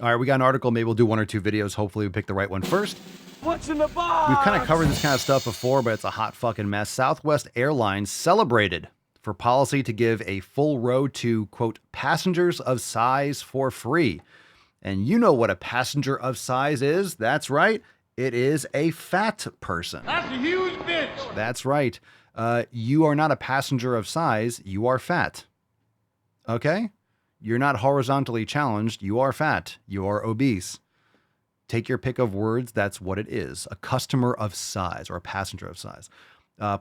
All right, we got an article. Maybe we'll do one or two videos. Hopefully we pick the right one first. What's in the box? We've kind of covered this kind of stuff before, but it's a hot fucking mess. Southwest Airlines celebrated for policy to give a full row to, quote, passengers of size for free. And you know what a passenger of size is. That's right. It is a fat person. That's a huge bitch. That's right. You are not a passenger of size. You are fat. Okay? You're not horizontally challenged. You are fat. You are obese. Take your pick of words. That's what it is. A customer of size or a passenger of size.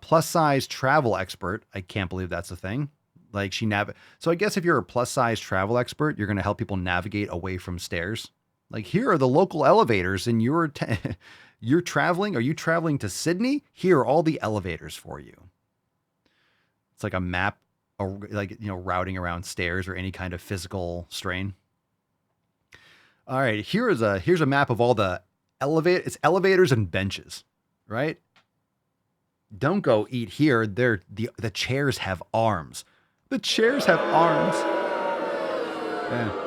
Plus size travel expert. I can't believe that's a thing. Like So I guess if you're a plus size travel expert, you're going to help people navigate away from stairs. Like, here are the local elevators and you're traveling. Are you traveling to Sydney? Here are all the elevators for you. It's like a map, routing around stairs or any kind of physical strain. All right, here's a map of all the it's elevators and benches, right? Don't go eat here. The chairs have arms. The chairs have arms. Yeah.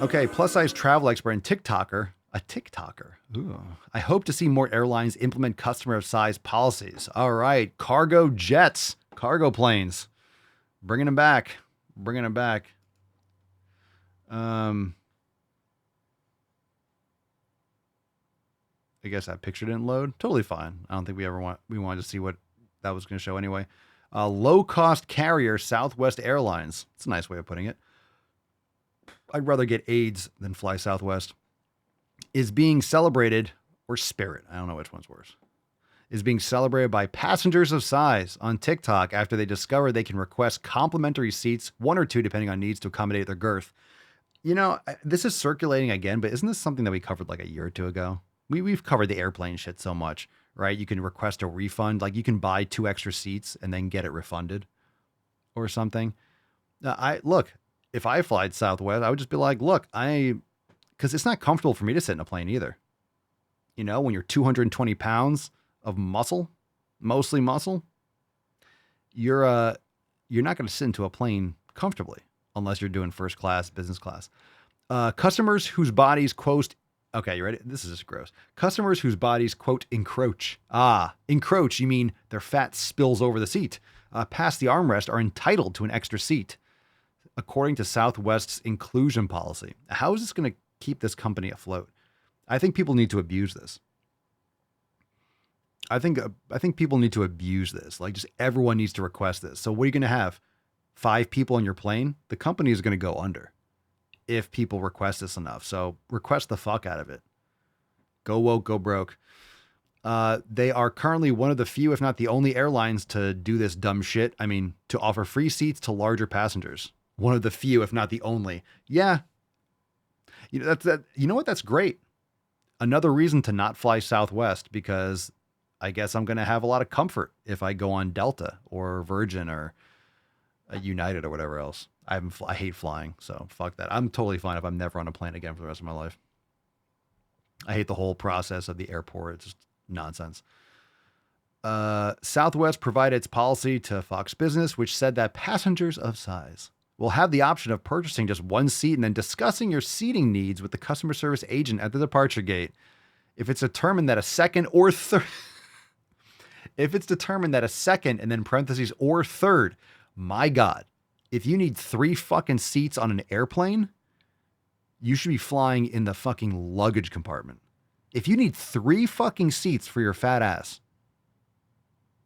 Okay, plus size travel expert and TikToker. A TikToker. Ooh. I hope to see more airlines implement customer of size policies. All right, cargo jets, cargo planes. Bringing them back. I guess that picture didn't load. Totally fine. I don't think we wanted to see what that was going to show anyway. Low-cost carrier, Southwest Airlines. It's a nice way of putting it. I'd rather get AIDS than fly Southwest. Is being celebrated, or Spirit, I don't know which one's worse, is being celebrated by passengers of size on TikTok after they discover they can request complimentary seats, one or two depending on needs, to accommodate their girth. You know, this is circulating again, but isn't this something that we covered like a year or two ago? We've covered the airplane shit so much, right? You can request a refund. Like, you can buy 2 extra seats and then get it refunded or something. Look, if I flied Southwest, I would just be like, look, because it's not comfortable for me to sit in a plane either. You know, when you're 220 pounds of muscle, mostly muscle, you're not going to sit into a plane comfortably unless you're doing first class, business class. Customers whose bodies, quote, okay, you ready? This is just gross. Customers whose bodies, quote, encroach. Encroach, you mean their fat spills over the seat. Past the armrest are entitled to an extra seat, according to Southwest's inclusion policy. How is this going to keep this company afloat? I think people need to abuse this. I think people need to abuse this. Like, just everyone needs to request this. So what are you going to have? 5 people on your plane? The company is going to go under if people request this enough. So request the fuck out of it. Go woke, go broke. They are currently one of the few, if not the only airlines to do this dumb shit. I mean, to offer free seats to larger passengers. One of the few, if not the only. Yeah. You know what? That's great. Another reason to not fly Southwest, because I guess I'm going to have a lot of comfort if I go on Delta or Virgin or United or whatever else. I hate flying, so fuck that. I'm totally fine if I'm never on a plane again for the rest of my life. I hate the whole process of the airport. It's just nonsense. Southwest provided its policy to Fox Business, which said that passengers of size will have the option of purchasing just one seat and then discussing your seating needs with the customer service agent at the departure gate. If it's determined that a second or third, if it's determined that a second and then parentheses or third, my God, if you need 3 fucking seats on an airplane, you should be flying in the fucking luggage compartment. If you need 3 fucking seats for your fat ass,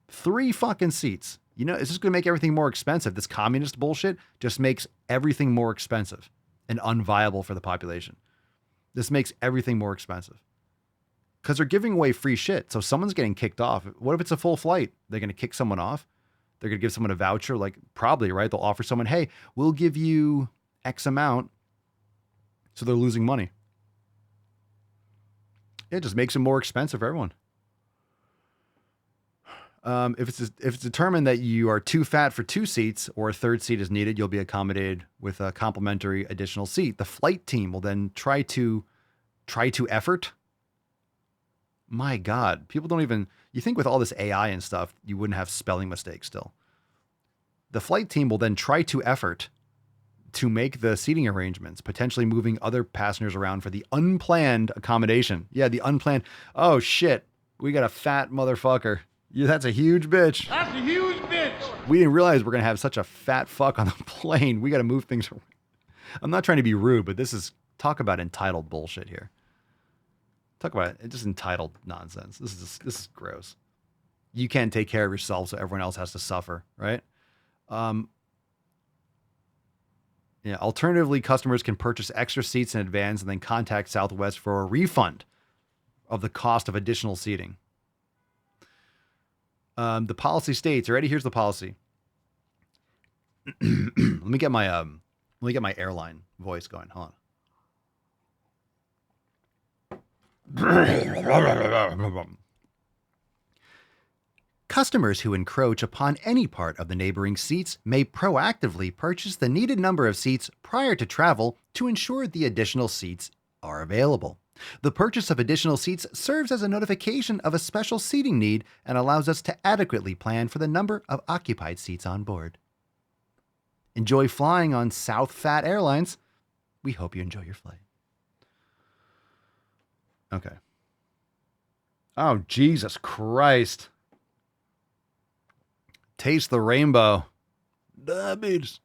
3 fucking seats, you know, it's just going to make everything more expensive. This communist bullshit just makes everything more expensive and unviable for the population. This makes everything more expensive because they're giving away free shit. So someone's getting kicked off. What if it's a full flight? They're going to kick someone off. They're going to give someone a voucher, like, probably, right? They'll offer someone, hey, we'll give you X amount. So they're losing money. It just makes it more expensive for everyone. If it's determined that you are too fat for 2 seats or a third seat is needed, you'll be accommodated with a complimentary additional seat. The flight team will then try to effort. My God, people don't even, you think with all this AI and stuff, you wouldn't have spelling mistakes still. The flight team will then try to effort to make the seating arrangements, potentially moving other passengers around for the unplanned accommodation. Yeah, the unplanned. Oh, shit. We got a fat motherfucker. Yeah, that's a huge bitch. That's a huge bitch. We didn't realize we're going to have such a fat fuck on the plane. We got to move things around. I'm not trying to be rude, but this is talk about entitled bullshit here. Talk about it. Just entitled nonsense. This is gross. You can't take care of yourself, so everyone else has to suffer, right? Yeah. Alternatively, customers can purchase extra seats in advance and then contact Southwest for a refund of the cost of additional seating. The policy states, already here's the policy. Let me get my airline voice going. Hold on. Customers who encroach upon any part of the neighboring seats may proactively purchase the needed number of seats prior to travel to ensure the additional seats are available. The purchase of additional seats serves as a notification of a special seating need and allows us to adequately plan for the number of occupied seats on board. Enjoy flying on South Fat Airlines. We hope you enjoy your flight. Okay. Oh, Jesus Christ. Taste the rainbow. Diabetes.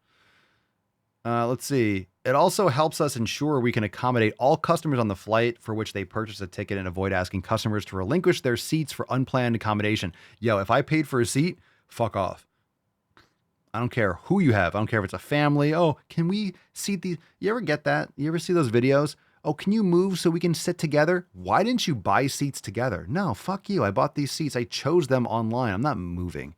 Let's see. It also helps us ensure we can accommodate all customers on the flight for which they purchase a ticket and avoid asking customers to relinquish their seats for unplanned accommodation. Yo, if I paid for a seat, fuck off. I don't care who you have. I don't care if it's a family. Oh, can we seat these? You ever get that? You ever see those videos? Oh, can you move so we can sit together? Why didn't you buy seats together? No, fuck you. I bought these seats. I chose them online. I'm not moving.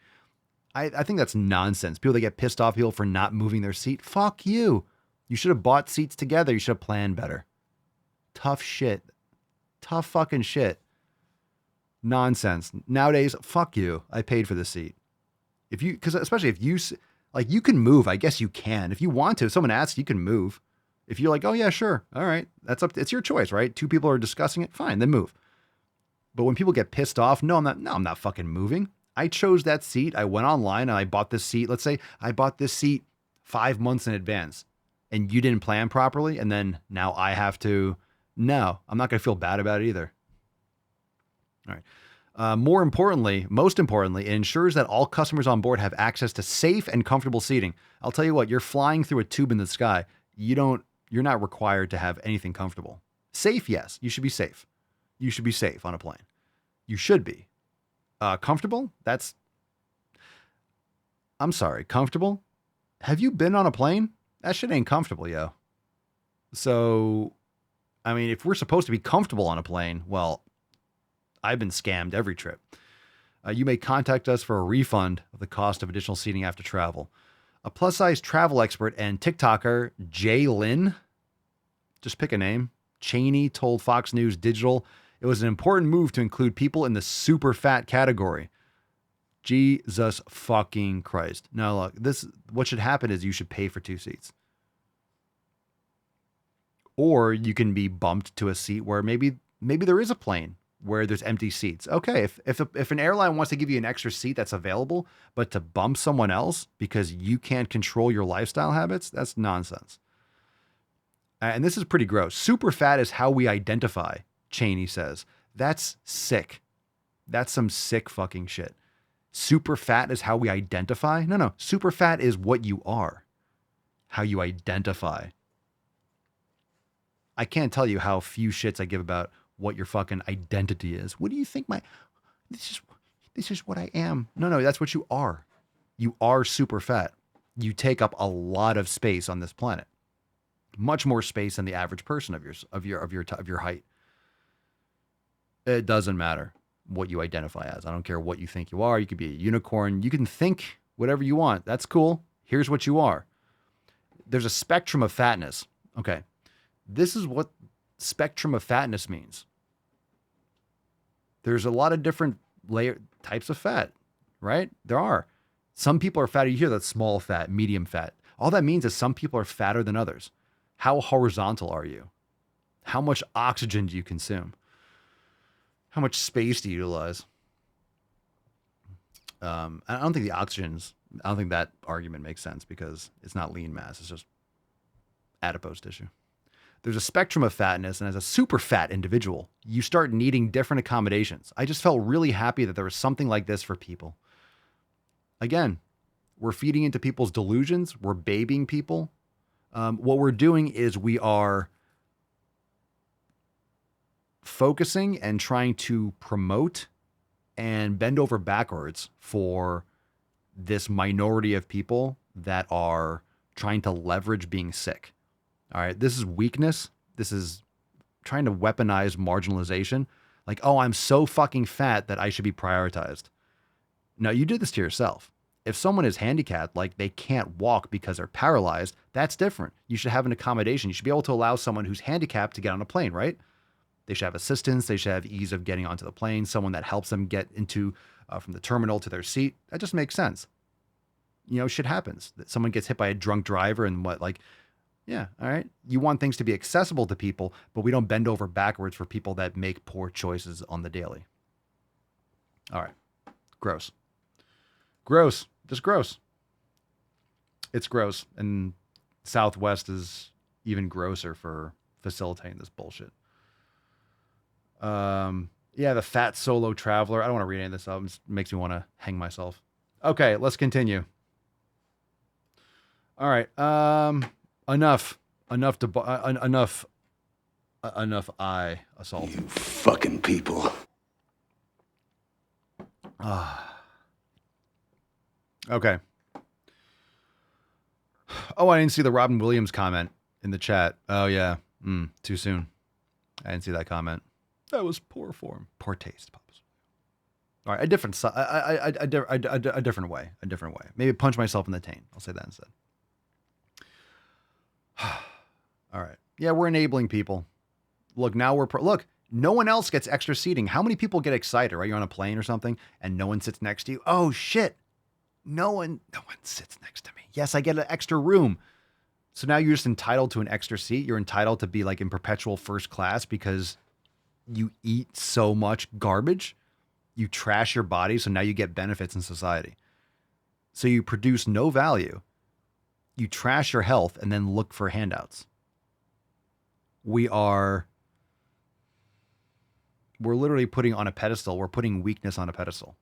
I think that's nonsense. People that get pissed off people for not moving their seat. Fuck you. You should have bought seats together. You should have planned better. Tough shit. Tough fucking shit. Nonsense. Nowadays, fuck you. I paid for the seat. Because especially if you, like, you can move. I guess you can. If you want to, if someone asks, you can move. If you're like, oh yeah, sure. All right. It's your choice, right? Two people are discussing it. Fine, then move. But when people get pissed off, I'm not fucking moving. I chose that seat. I went online and I bought this seat. Let's say I bought this seat 5 months in advance and you didn't plan properly. And then now I have to, no, I'm not going to feel bad about it either. All right. Most importantly, it ensures that all customers on board have access to safe and comfortable seating. I'll tell you what, you're flying through a tube in the sky. You're not required to have anything comfortable. Safe, yes. You should be safe. You should be safe on a plane. You should be. Comfortable? I'm sorry, comfortable? Have you been on a plane? That shit ain't comfortable, yo. So, I mean, if we're supposed to be comfortable on a plane, well, I've been scammed every trip. You may contact us for a refund of the cost of additional seating after travel. A plus-size travel expert and TikToker, Jay Lynn, just pick a name, Cheney told Fox News Digital it was an important move to include people in the super fat category. Jesus fucking Christ. Now look, what should happen is you should pay for 2 seats. Or you can be bumped to a seat where maybe there is a plane where there's empty seats. Okay, if an airline wants to give you an extra seat that's available, but to bump someone else because you can't control your lifestyle habits, that's nonsense. And this is pretty gross. Super fat is how we identify, Cheney says. That's sick. That's some sick fucking shit. Super fat is how we identify? No. Super fat is what you are. How you identify. I can't tell you how few shits I give about what your fucking identity is. What do you think this is what I am? No, that's what you are. You are super fat. You take up a lot of space on this planet. Much more space than the average person of your height. It doesn't matter what you identify as. I don't care what you think you are. You could be a unicorn. You can think whatever you want. That's cool. Here's what you are. There's a spectrum of fatness. Okay. This is what spectrum of fatness means. There's a lot of different types of fat, right? There are. Some people are fatter. You hear that small fat, medium fat. All that means is some people are fatter than others. How horizontal are you? How much oxygen do you consume? How much space do you utilize? I don't think that argument makes sense because it's not lean mass. It's just adipose tissue. There's a spectrum of fatness, and as a super fat individual, you start needing different accommodations. I just felt really happy that there was something like this for people. Again, we're feeding into people's delusions. We're babying people. What we're doing is we are focusing and trying to promote and bend over backwards for this minority of people that are trying to leverage being sick. All right. This is weakness. This is trying to weaponize marginalization. Like, oh, I'm so fucking fat that I should be prioritized. No, you did this to yourself. If someone is handicapped, like they can't walk because they're paralyzed, that's different. You should have an accommodation. You should be able to allow someone who's handicapped to get on a plane, right? They should have assistance. They should have ease of getting onto the plane, someone that helps them get into from the terminal to their seat. That just makes sense. You know, shit happens. That someone gets hit by a drunk driver and what, like, yeah, all right. You want things to be accessible to people, but we don't bend over backwards for people that make poor choices on the daily. All right. Gross. Gross. Just gross. It's gross. And Southwest is even grosser for facilitating this bullshit. Yeah, the fat solo traveler. I don't want to read any of this up. It makes me want to hang myself. Okay, let's continue. All right. Enough eye assault. You fucking people. Okay. Oh, I didn't see the Robin Williams comment in the chat. Oh yeah. Too soon. I didn't see that comment. That was poor form. Poor taste, Pops. All right, a different way. A different way. Maybe punch myself in the taint. I'll say that instead. All right. Yeah, we're enabling people. Look, now look, no one else gets extra seating. How many people get excited, right? You're on a plane or something and no one sits next to you. Oh shit. No one sits next to me. Yes, I get an extra room. So now you're just entitled to an extra seat. You're entitled to be like in perpetual first class because you eat so much garbage. You trash your body. So now you get benefits in society. So you produce no value. You trash your health and then look for handouts. We're literally putting on a pedestal. We're putting weakness on a pedestal.